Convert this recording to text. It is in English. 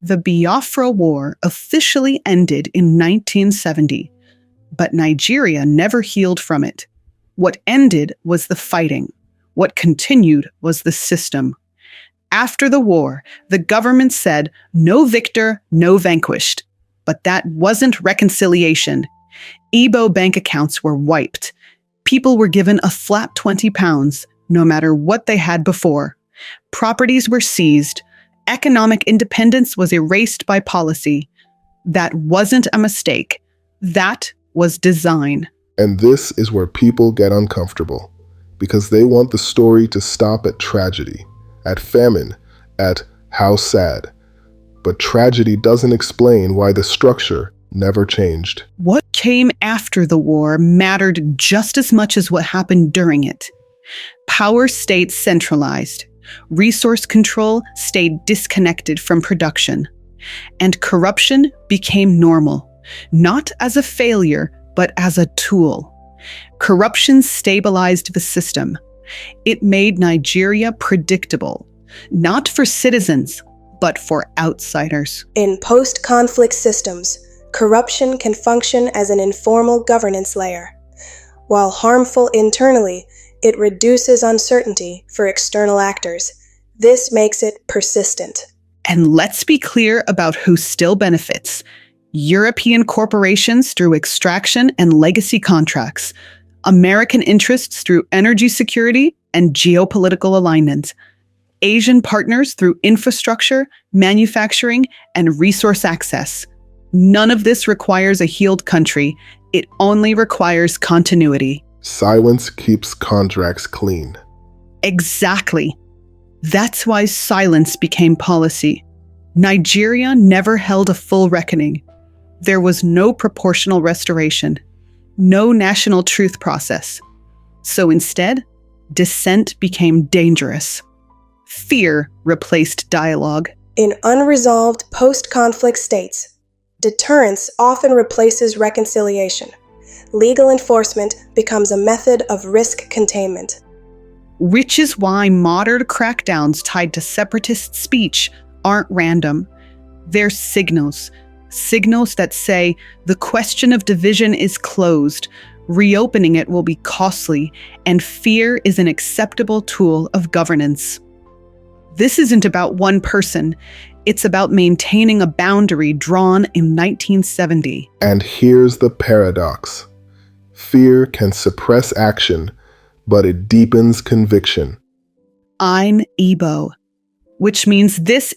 The Biafra War officially ended in 1970, but Nigeria never healed from it. What ended was the fighting. What continued was the system. After the war, the government said, no victor, no vanquished. But that wasn't reconciliation. Igbo bank accounts were wiped. People were given a flat £20, no matter what they had before. Properties were seized. Economic independence was erased by policy. That wasn't a mistake. That was design. And this is where people get uncomfortable, because they want the story to stop at tragedy, at famine, at how sad. But tragedy doesn't explain why the structure never changed. What came after the war mattered just as much as what happened during it. Power stayed centralized. Resource control stayed disconnected from production. And corruption became normal, not as a failure, but as a tool. Corruption stabilized the system. It made Nigeria predictable, not for citizens, but for outsiders. In post-conflict systems, corruption can function as an informal governance layer. While harmful internally, it reduces uncertainty for external actors. This makes it persistent. And let's be clear about who still benefits. European corporations through extraction and legacy contracts. American interests through energy security and geopolitical alignment. Asian partners through infrastructure, manufacturing, and resource access. None of this requires a healed country. It only requires continuity. Silence keeps contracts clean. Exactly. That's why silence became policy. Nigeria never held a full reckoning. There was no proportional restoration, no national truth process. So instead, dissent became dangerous. Fear replaced dialogue. In unresolved post-conflict states, deterrence often replaces reconciliation. Legal enforcement becomes a method of risk containment. Which is why modern crackdowns tied to separatist speech aren't random. They're signals. Signals that say the question of division is closed, reopening it will be costly, and fear is an acceptable tool of governance. This isn't about one person. It's about maintaining a boundary drawn in 1970. And here's the paradox. Fear can suppress action, but it deepens conviction. I'm Igbo, which means this